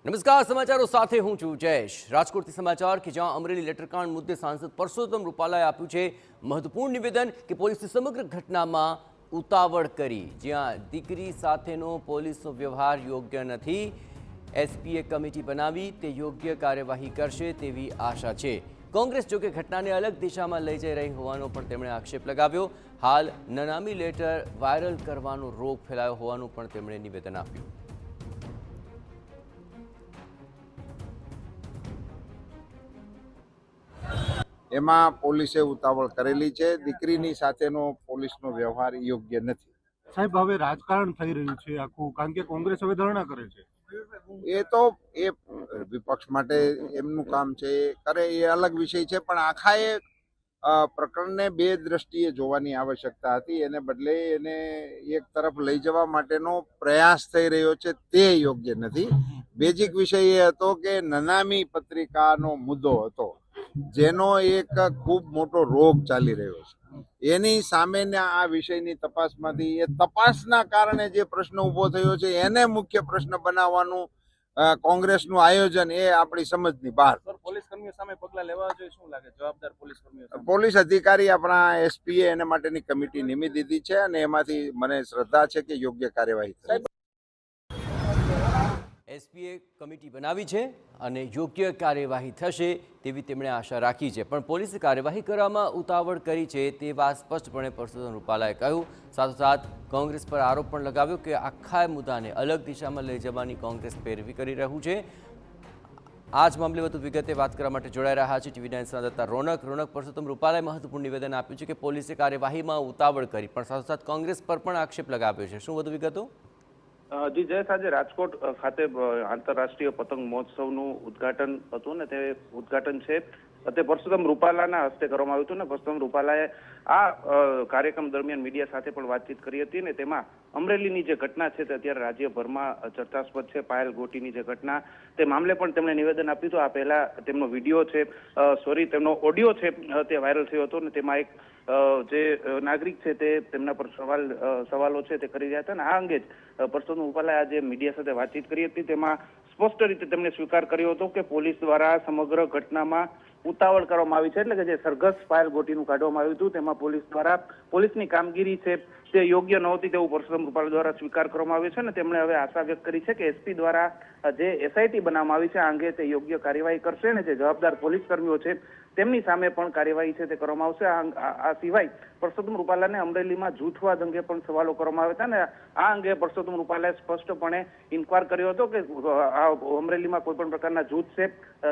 નમસ્કાર, સમાચારો સાથે હું છું જયેશ। રાજકોટથી સમાચાર કે જ્યાં અમરેલી લેટરકાંડ મુદ્દે સાંસદ પરસોત્તમ રૂપાલાએ આપ્યું છે મહત્વપૂર્ણ નિવેદન કે પોલીસે સમગ્ર ઘટનામાં ઉતાવળ કરી, જ્યાં દીકરી સાથેનો પોલીસનો વ્યવહાર યોગ્ય નથી। એસપીએ કમિટી બનાવી તે યોગ્ય કાર્યવાહી કરશે તેવી આશા છે। કોંગ્રેસ જો કે ઘટનાને અલગ દિશામાં લઈ જઈ રહી હોવાનો પણ તેમણે આક્ષેપ લગાવ્યો। હાલ નનામી લેટર વાયરલ કરવાનો રોગ ફેલાયો હોવાનું પણ તેમણે નિવેદન આપ્યું। એમાં પોલીસે ઉતાવળ કરેલી છે। દીકરીની સાથેનો પોલીસનો વ્યવહાર યોગ્ય નથી। સાહેબ, હવે રાજકારણ થઈ રહ્યું છે આખું, કારણ કે કોંગ્રેસ હવે ધરણા કરે છે। એ તો એ વિપક્ષ માટે એમનું કામ છે, એ કરે, એ અલગ વિષય છે। પણ આખા એ પ્રકરણને બે દ્રષ્ટિએ જોવાની આવશ્યકતા હતી। એને બદલે એને એક તરફ લઈ જવા માટેનો પ્રયાસ થઈ રહ્યો છે, તે યોગ્ય નથી। બેઝિક વિષય એ હતો કે નનામી પત્રિકાનો મુદ્દો હતો, જેનો એક ખૂબ મોટો રોગ ચાલી રહ્યો છે। એની સામેના આ વિષયની તપાસમાંથી એ તપાસના કારણે જે પ્રશ્ન ઊભો થયો છે એને મુખ્ય પ્રશ્ન બનાવવાનું કોંગ્રેસનું આયોજન એ આપણી સમજની બહાર। પોલીસ કર્મીઓ સામે પગલા લેવા જોઈએ, શું લાગે જવાબદાર પોલીસ કર્મીઓ? પોલીસ અધિકારી આપણા એસપીએ એને માટેની કમિટી નિમી દીધી છે અને એમાંથી મને શ્રદ્ધા છે કે યોગ્ય કાર્યવાહી થશે। એસપીએ કમિટી બનાવી છે અને યોગ્ય કાર્યવાહી થશે તેવી તેમણે આશા રાખી છે। પણ પોલીસે કાર્યવાહી કરવામાં ઉતાવળ કરી છે તે વાત સ્પષ્ટપણે પરસોત્તમ રૂપાલાએ કહ્યું। સાથોસાથ કોંગ્રેસ પર આરોપ પણ લગાવ્યો કે આખા મુદ્દાને અલગ દિશામાં લઈ જવાની કોંગ્રેસ પેરવી કરી રહ્યું છે। આ જ મામલે વધુ વિગતે વાત કરવા માટે જોડાઈ રહ્યા છે ટીવી 9 સંવાદદાતા રોનક। પરસોત્તમ રૂપાલાએ મહત્વપૂર્ણ નિવેદન આપ્યું છે કે પોલીસે કાર્યવાહીમાં ઉતાવળ કરી, પણ સાથોસાથ કોંગ્રેસ પર પણ આક્ષેપ લગાવ્યો છે। શું વધુ વિગતો? જી જયેશ, આજે રાજકોટ ખાતે આંતરરાષ્ટ્રીય પતંગ મહોત્સવનું ઉદ્ઘાટન હતું ને તે ઉદ્ઘાટન છે તે પરસોત્તમ રૂપાલાના હસ્તે કરવામાં આવ્યું હતું ને પરસોત્તમ રૂપાલાએ આ કાર્યક્રમ દરમિયાન મીડિયા સાથે પણ વાતચીત કરી હતી ને તેમાં અમરેલીની જે ઘટના છે તે અત્યારે રાજ્યભરમાં ચર્ચાસ્પદ છે। પાયલ ગોટીની જે ઘટના તે મામલે પણ તેમણે નિવેદન આપ્યું હતું। આ પહેલા તેમનો વિડીયો છે તેમનો ઓડિયો છે તે વાયરલ થયો હતો ને તેમાં એક જે નાગરિક છે તે તેમના પર સવાલો છે તે કરી રહ્યા હતા ને આ અંગે જ પરસોત્તમ રૂપાલાએ આજે મીડિયા સાથે વાતચીત કરી હતી। તેમાં સ્પષ્ટ રીતે તેમણે સ્વીકાર કર્યો હતો કે પોલીસ દ્વારા સમગ્ર ઘટનામાં ઉતાવળ કરવામાં આવી છે, એટલે કે જે સરઘસ પાયલ ગોટીનું કાઢવામાં આવ્યું હતું તેમાં પોલીસ દ્વારા પોલીસની કામગીરી છે તે યોગ્ય નહોતી તેવું પરસોત્તમ રૂપાલા દ્વારા સ્વીકાર કરવામાં આવ્યું છે ને તેમણે હવે આશા વ્યક્ત કરી છે કે એસપી દ્વારા જે એસઆઈટી બનાવવામાં આવી છે આ અંગે તે યોગ્ય કાર્યવાહી કરશે ને જે જવાબદાર પોલીસ કર્મીઓ છે તેમની સામે પણ કાર્યવાહી છે તે કરવામાં આવશે। આ સિવાય પરસોત્તમ રૂપાલાને અમરેલીમાં જૂથવાદ અંગે પણ સવાલો કરવામાં આવ્યા હતા ને આ અંગે પરસોત્તમ રૂપાલાએ સ્પષ્ટપણે ઇન્કવાર કર્યો હતો કે આ અમરેલીમાં કોઈ પણ પ્રકારના જૂથ છે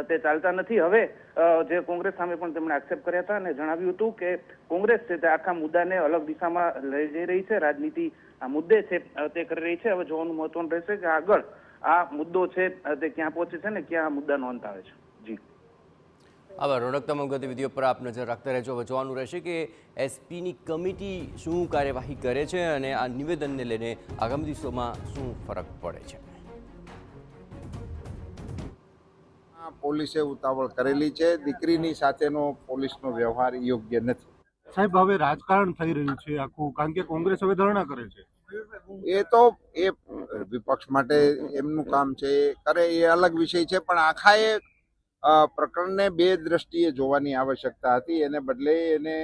તે ચાલતા નથી। હવે જે કોંગ્રેસ સામે પણ તેમણે આક્ષેપ કર્યા હતા અને જણાવ્યું હતું કે કોંગ્રેસ છે તે આખા મુદ્દાને અલગ દિશામાં લઈ જઈ રહી છે, રાજનીતિ આ મુદ્દે છે તે કરી રહી છે। હવે જોવાનું મહત્વનું રહેશે કે આગળ આ મુદ્દો છે તે ક્યાં પહોંચે છે ને ક્યાં આ મુદ્દાનો અંત આવે છે। જી આભાર રોનક। તમામ ગતિવિધિઓ પર આપ નજર રાખતા રહેજો। હવે જોવાનું રહેશે કે એસપીની કમિટી શું કાર્યવાહી કરે છે અને આ નિવેદનને લઈને આગામી દિવસોમાં શું ફરક પડે છે। પોલીસે ઉતાવળ કરેલી છે। દીકરીની સાથેનો પોલીસનો વ્યવહાર યોગ્ય નથી। સાહેબ, હવે રાજકારણ થઈ રહ્યું છે આખું, કારણ કે કોંગ્રેસ હવે ધરણા કરે છે। એ તો એ વિપક્ષ માટે એમનું કામ છે, એ કરે, એ અલગ વિષય છે। પણ આખા એ પ્રકરણને બે દ્રષ્ટિએ જોવાની આવશ્યકતા હતી। એને બદલે એને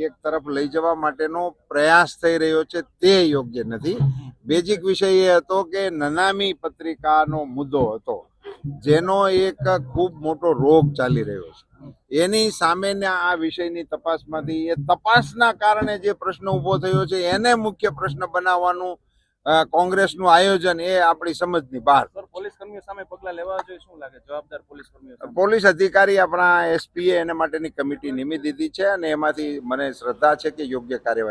એક તરફ લઈ જવા માટેનો પ્રયાસ થઈ રહ્યો છે, તે યોગ્ય નથી। બેઝિક વિષય એ હતો કે નનામી પત્રિકાનો મુદ્દો હતો, જેનો એક ખૂબ મોટો રોગ ચાલી રહ્યો છે। એની સામેના આ વિષયની તપાસમાંથી એ તપાસના કારણે જે પ્રશ્ન ઊભો થયો છે એને મુખ્ય પ્રશ્ન બનાવવાનું કોંગ્રેસનું આયોજન એ આપણી સમજની બહાર। પોલીસ કર્મીઓ સામે પગલા લેવા જોઈએ, શું લાગે જવાબદાર પોલીસ કર્મીઓ? પોલીસ અધિકારી આપણા એસપીએ એને માટેની કમિટી નિમી દીધી છે અને એમાંથી મને શ્રદ્ધા છે કે યોગ્ય કાર્યવાહી